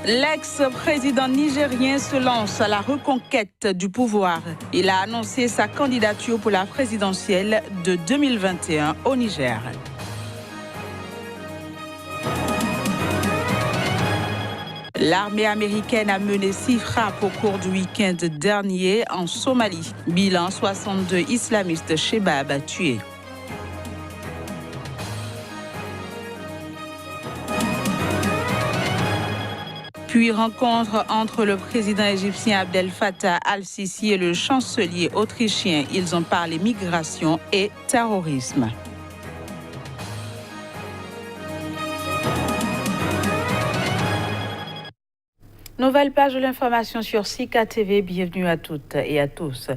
L'ex-président nigérien se lance à la reconquête du pouvoir. Il a annoncé sa candidature pour la présidentielle de 2021 au Niger. L'armée américaine a mené 6 frappes au cours du week-end dernier en Somalie. Bilan 62 islamistes Shebab tués. Puis rencontre entre le président égyptien Abdel Fattah al-Sisi et le chancelier autrichien. Ils ont parlé migration et terrorisme. Nouvelle page de l'information sur Sika TV. Bienvenue à toutes et à tous.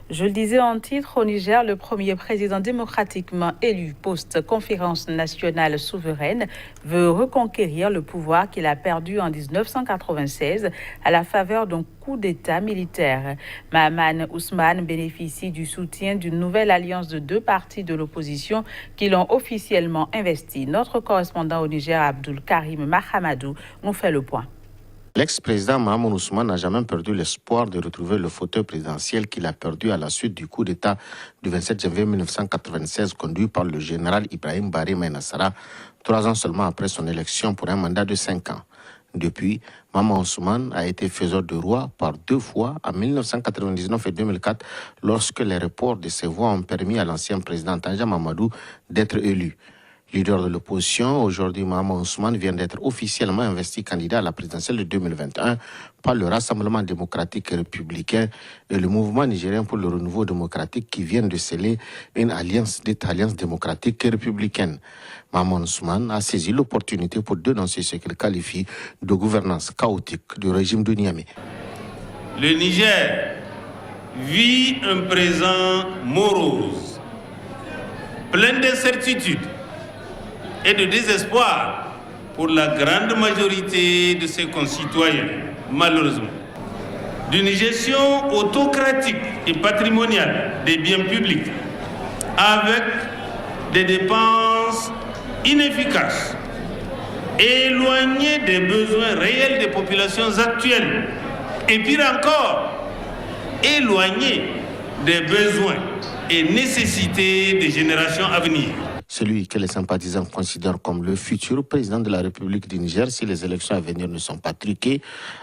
Je le disais en titre, au Niger, le premier président démocratiquement élu post-conférence nationale souveraine veut reconquérir le pouvoir qu'il a perdu en 1996 à la faveur d'un coup d'État militaire. Mahaman Ousmane bénéficie du soutien d'une nouvelle alliance de 2 partis de l'opposition qui l'ont officiellement investi. Notre correspondant au Niger, Abdul Karim Mahamadou, nous fait le point. L'ex-président Mahaman Ousmane n'a jamais perdu l'espoir de retrouver le fauteuil présidentiel qu'il a perdu à la suite du coup d'État du 27 janvier 1996 conduit par le général Ibrahim Barry Maïnassara, 3 ans seulement après son élection pour un mandat de 5 ans. Depuis, Mahaman Ousmane a été faiseur de roi par 2 fois, en 1999 et 2004, lorsque les reports de ses voix ont permis à l'ancien président Tanja Mamadou d'être élu. Leader de l'opposition, aujourd'hui Mahaman Ousmane vient d'être officiellement investi candidat à la présidentielle de 2021 par le Rassemblement démocratique et républicain et le Mouvement nigérien pour le renouveau démocratique qui viennent de sceller une alliance démocratique et républicaine. Mahaman Ousmane a saisi l'opportunité pour dénoncer ce qu'il qualifie de gouvernance chaotique du régime de Niamey. Le Niger vit un présent morose, plein d'incertitudes et de désespoir pour la grande majorité de ses concitoyens, malheureusement. D'une gestion autocratique et patrimoniale des biens publics, avec des dépenses inefficaces, éloignées des besoins réels des populations actuelles, et pire encore, éloignées des besoins et nécessités des générations à venir. Celui que les sympathisants considèrent comme le futur président de la République du Niger, si les élections à venir ne sont pas truquées,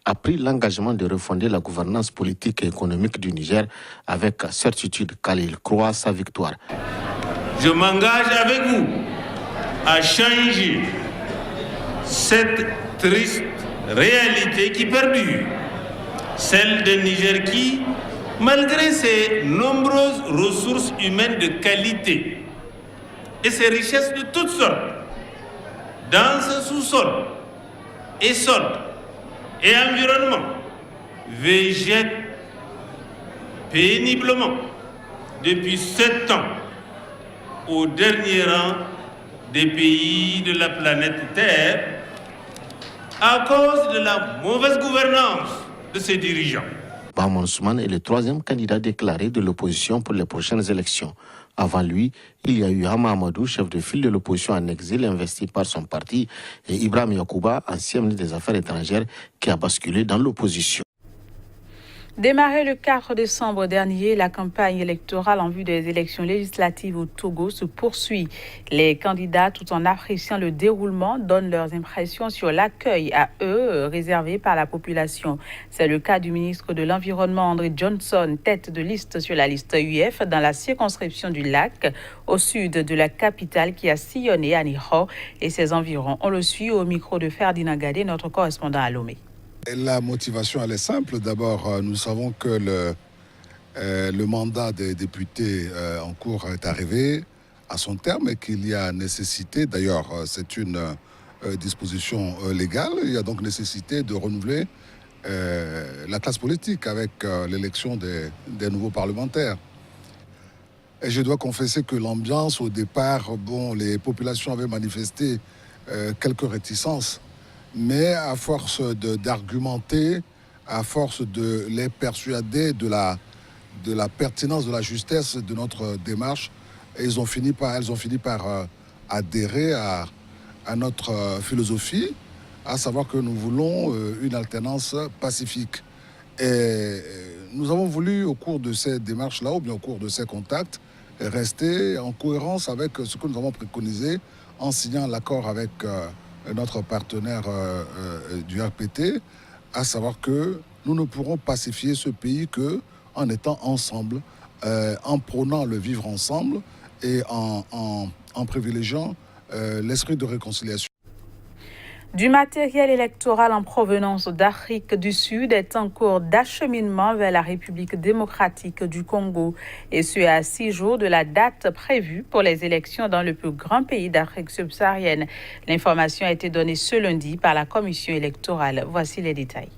a pris l'engagement de refonder la gouvernance politique et économique du Niger avec certitude car il croit à sa victoire. Je m'engage avec vous à changer cette triste réalité qui perdure, celle d'un Niger qui, malgré ses nombreuses ressources humaines de qualité, et ses richesses de toutes sortes, dans ce sous-sol et sol et environnement, végète péniblement depuis 7 ans au dernier rang des pays de la planète Terre à cause de la mauvaise gouvernance de ses dirigeants. Mahaman Ousmane est le 3e candidat déclaré de l'opposition pour les prochaines élections. Avant lui, il y a eu Hama Amadou, chef de file de l'opposition en exil, investi par son parti, et Ibrahim Yacouba, ancien ministre des Affaires étrangères, qui a basculé dans l'opposition. Démarré le 4 décembre dernier, la campagne électorale en vue des élections législatives au Togo se poursuit. Les candidats, tout en appréciant le déroulement, donnent leurs impressions sur l'accueil à eux réservé par la population. C'est le cas du ministre de l'Environnement André Johnson, tête de liste sur la liste UF dans la circonscription du Lac, au sud de la capitale qui a sillonné Aniho et ses environs. On le suit au micro de Ferdinand Gadé, notre correspondant à Lomé. La motivation, elle est simple. D'abord, nous savons que le mandat des députés en cours est arrivé à son terme et qu'il y a nécessité, d'ailleurs, c'est une disposition légale, il y a donc nécessité de renouveler la classe politique avec l'élection des nouveaux parlementaires. Et je dois confesser que l'ambiance, au départ, les populations avaient manifesté quelques réticences. Mais à force d'argumenter, à force de les persuader de la pertinence, de la justesse de notre démarche, elles ont fini par adhérer à notre philosophie, à savoir que nous voulons une alternance pacifique. Et nous avons voulu, au cours de ces démarches-là, ou bien au cours de ces contacts, rester en cohérence avec ce que nous avons préconisé en signant l'accord avec notre partenaire du RPT, à savoir que nous ne pourrons pacifier ce pays qu'en étant ensemble, en prônant le vivre ensemble et en privilégiant l'esprit de réconciliation. Du matériel électoral en provenance d'Afrique du Sud est en cours d'acheminement vers la République démocratique du Congo, et ce à 6 jours de la date prévue pour les élections dans le plus grand pays d'Afrique subsaharienne. L'information a été donnée ce lundi par la commission électorale. Voici les détails.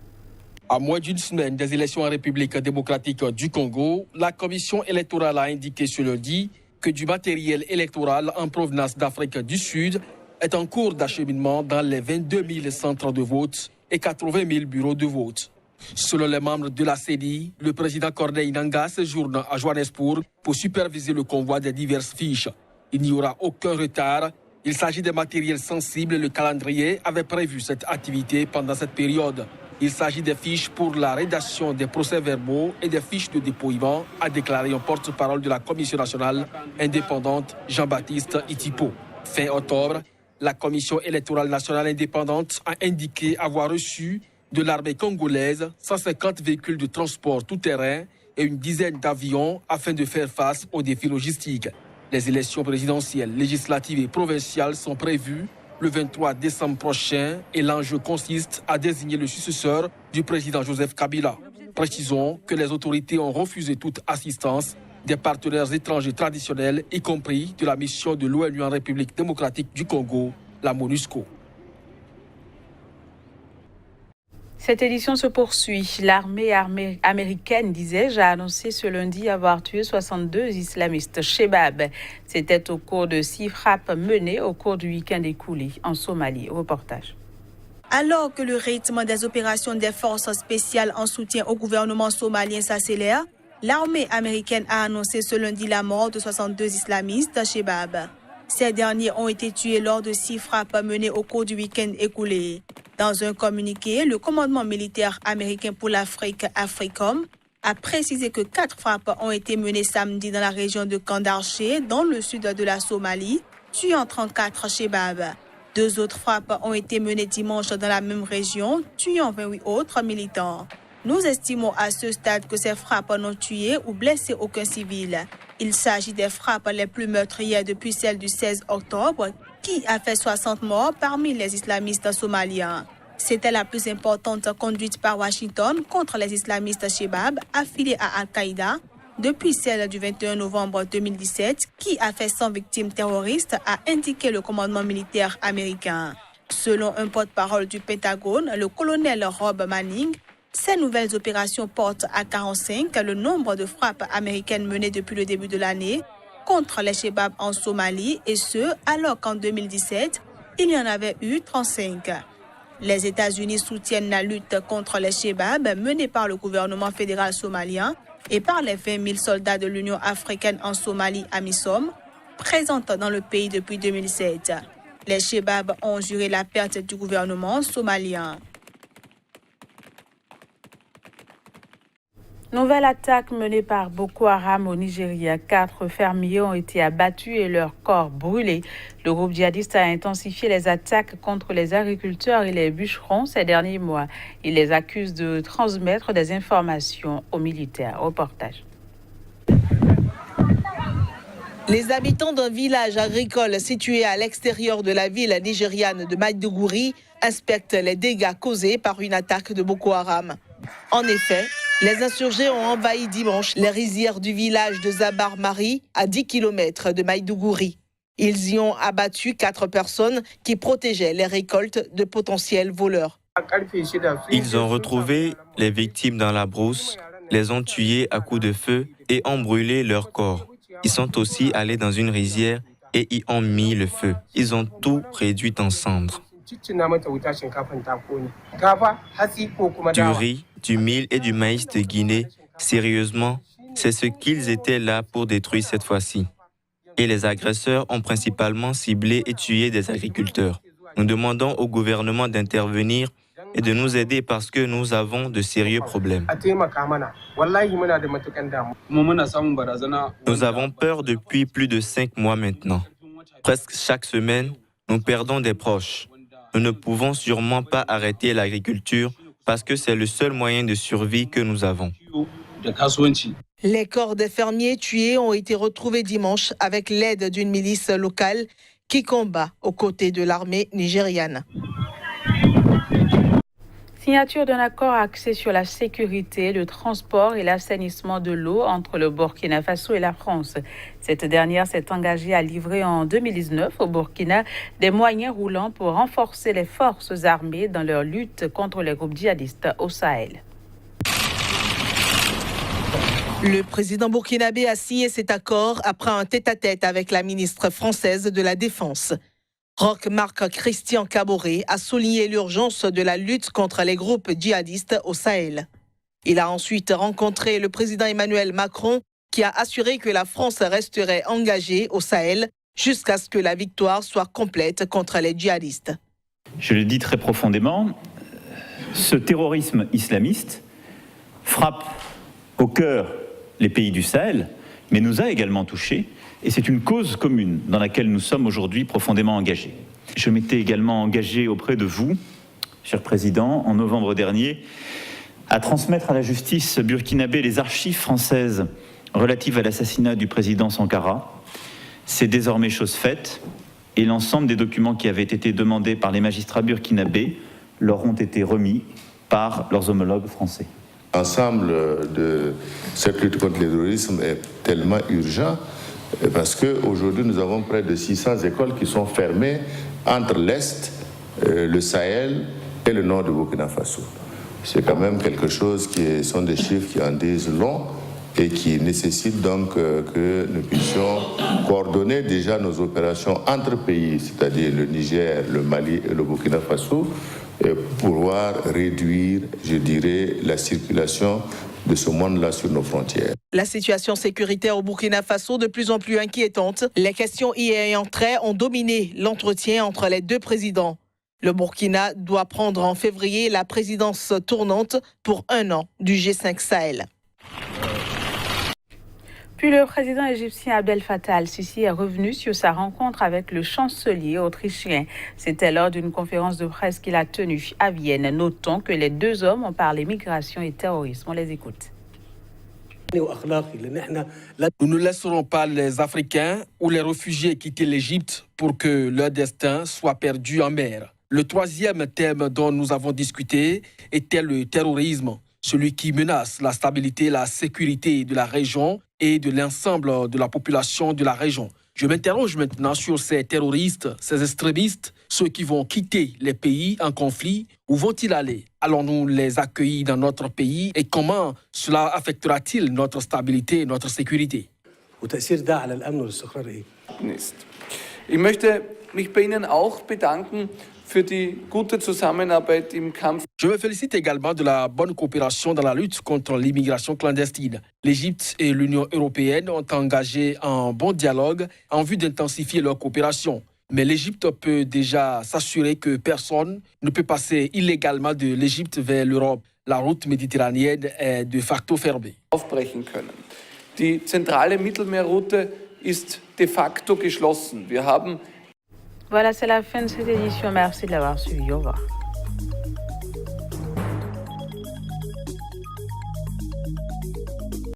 À moins d'une semaine des élections en République démocratique du Congo, la commission électorale a indiqué ce lundi que du matériel électoral en provenance d'Afrique du Sud est en cours d'acheminement dans les 22 000 centres de vote et 80 000 bureaux de vote. Selon les membres de la CENI, le président Corneille Nangaa séjourne à Johannesburg pour superviser le convoi des diverses fiches. Il n'y aura aucun retard. Il s'agit des matériels sensibles et le calendrier avait prévu cette activité pendant cette période. Il s'agit des fiches pour la rédaction des procès-verbaux et des fiches de dépouillement, a déclaré un porte-parole de la Commission nationale indépendante, Jean-Baptiste Itipo. Fin octobre, la Commission électorale nationale indépendante a indiqué avoir reçu de l'armée congolaise 150 véhicules de transport tout-terrain et une dizaine d'avions afin de faire face aux défis logistiques. Les élections présidentielles, législatives et provinciales sont prévues le 23 décembre prochain et l'enjeu consiste à désigner le successeur du président Joseph Kabila. Précisons que les autorités ont refusé toute assistance des partenaires étrangers traditionnels, y compris de la mission de l'ONU en République démocratique du Congo, la MONUSCO. Cette édition se poursuit. L'armée américaine, disais-je, a annoncé ce lundi avoir tué 62 islamistes Shebab. C'était au cours de 6 frappes menées au cours du week-end écoulé en Somalie. Reportage. Alors que le rythme des opérations des forces spéciales en soutien au gouvernement somalien s'accélère, l'armée américaine a annoncé ce lundi la mort de 62 islamistes Shebab. Ces derniers ont été tués lors de 6 frappes menées au cours du week-end écoulé. Dans un communiqué, le commandement militaire américain pour l'Afrique, AFRICOM, a précisé que 4 frappes ont été menées samedi dans la région de Kandarché, dans le sud de la Somalie, tuant 34 Shebab. 2 autres frappes ont été menées dimanche dans la même région, tuant 28 autres militants. Nous estimons à ce stade que ces frappes n'ont tué ou blessé aucun civil. Il s'agit des frappes les plus meurtrières depuis celle du 16 octobre, qui a fait 60 morts parmi les islamistes somaliens. C'était la plus importante conduite par Washington contre les islamistes Shebab affiliés à Al-Qaïda depuis celle du 21 novembre 2017, qui a fait 100 victimes terroristes, a indiqué le commandement militaire américain. Selon un porte-parole du Pentagone, le colonel Rob Manning, ces nouvelles opérations portent à 45 le nombre de frappes américaines menées depuis le début de l'année contre les Shebab en Somalie, et ce, alors qu'en 2017, il y en avait eu 35. Les États-Unis soutiennent la lutte contre les Shebab menée par le gouvernement fédéral somalien et par les 20 000 soldats de l'Union africaine en Somalie, AMISOM, présentes dans le pays depuis 2007. Les Shebab ont juré la perte du gouvernement somalien. Nouvelle attaque menée par Boko Haram au Nigeria. 4 fermiers ont été abattus et leurs corps brûlés. Le groupe djihadiste a intensifié les attaques contre les agriculteurs et les bûcherons ces derniers mois. Il les accuse de transmettre des informations aux militaires. Reportage. Les habitants d'un village agricole situé à l'extérieur de la ville nigériane de Maiduguri inspectent les dégâts causés par une attaque de Boko Haram. En effet, les insurgés ont envahi dimanche les rizières du village de Zabar-Mari, à 10 km de Maiduguri. Ils y ont abattu 4 personnes qui protégeaient les récoltes de potentiels voleurs. Ils ont retrouvé les victimes dans la brousse, les ont tués à coups de feu et ont brûlé leurs corps. Ils sont aussi allés dans une rizière et y ont mis le feu. Ils ont tout réduit en cendres. Du riz, du mil et du maïs de Guinée, sérieusement, c'est ce qu'ils étaient là pour détruire cette fois-ci. Et les agresseurs ont principalement ciblé et tué des agriculteurs. Nous demandons au gouvernement d'intervenir et de nous aider parce que nous avons de sérieux problèmes. Nous avons peur depuis plus de 5 mois maintenant. Presque chaque semaine, nous perdons des proches. Nous ne pouvons sûrement pas arrêter l'agriculture parce que c'est le seul moyen de survie que nous avons. Les corps des fermiers tués ont été retrouvés dimanche avec l'aide d'une milice locale qui combat aux côtés de l'armée nigériane. Signature d'un accord axé sur la sécurité, le transport et l'assainissement de l'eau entre le Burkina Faso et la France. Cette dernière s'est engagée à livrer en 2019 au Burkina des moyens roulants pour renforcer les forces armées dans leur lutte contre les groupes djihadistes au Sahel. Le président burkinabé a signé cet accord après un tête-à-tête avec la ministre française de la Défense. Roch-Marc Christian Caboret a souligné l'urgence de la lutte contre les groupes djihadistes au Sahel. Il a ensuite rencontré le président Emmanuel Macron qui a assuré que la France resterait engagée au Sahel jusqu'à ce que la victoire soit complète contre les djihadistes. Je le dis très profondément, ce terrorisme islamiste frappe au cœur les pays du Sahel, mais nous a également touchés. Et c'est une cause commune dans laquelle nous sommes aujourd'hui profondément engagés. Je m'étais également engagé auprès de vous, cher Président, en novembre dernier, à transmettre à la justice burkinabé les archives françaises relatives à l'assassinat du président Sankara. C'est désormais chose faite et l'ensemble des documents qui avaient été demandés par les magistrats burkinabés leur ont été remis par leurs homologues français. L'ensemble de cette lutte contre le terrorisme est tellement urgent parce qu'aujourd'hui, nous avons près de 600 écoles qui sont fermées entre l'Est, le Sahel et le nord du Burkina Faso. C'est quand même quelque chose qui sont des chiffres qui en disent long et qui nécessitent donc que nous puissions coordonner déjà nos opérations entre pays, c'est-à-dire le Niger, le Mali et le Burkina Faso, pour pouvoir réduire, je dirais, la circulation de ce monde-là sur nos frontières. La situation sécuritaire au Burkina Faso de plus en plus inquiétante. Les questions y ayant trait ont dominé l'entretien entre les deux présidents. Le Burkina doit prendre en février la présidence tournante pour 1 an du G5 Sahel. Puis le président égyptien Abdel Fattah al-Sisi est revenu sur sa rencontre avec le chancelier autrichien. C'était lors d'une conférence de presse qu'il a tenue à Vienne. Notons que les deux hommes ont parlé migration et terrorisme. On les écoute. Nous ne laisserons pas les Africains ou les réfugiés quitter l'Égypte pour que leur destin soit perdu en mer. Le troisième thème dont nous avons discuté était le terrorisme, celui qui menace la stabilité et la sécurité de la région et de l'ensemble de la population de la région. Je m'interroge maintenant sur ces terroristes, ces extrémistes, ceux qui vont quitter les pays en conflit. Où vont-ils aller? Allons-nous les accueillir dans notre pays? Et comment cela affectera-t-il notre stabilité et notre sécurité? Ich möchte mich bei Ihnen auch bedanken für die gute Zusammenarbeit im Kampf. Je me félicite également de la bonne coopération dans la lutte contre l'immigration clandestine. L'Égypte et l'Union européenne ont engagé un bon dialogue en vue d'intensifier leur coopération. Mais l'Égypte peut déjà s'assurer que personne ne peut passer illégalement de l'Égypte vers l'Europe. La route méditerranéenne est de facto fermée. Aufbrechen können. Die zentrale Mittelmeerroute ist de facto geschlossen. Wir haben Voilà, c'est la fin de cette édition. Merci de l'avoir suivi. Au revoir.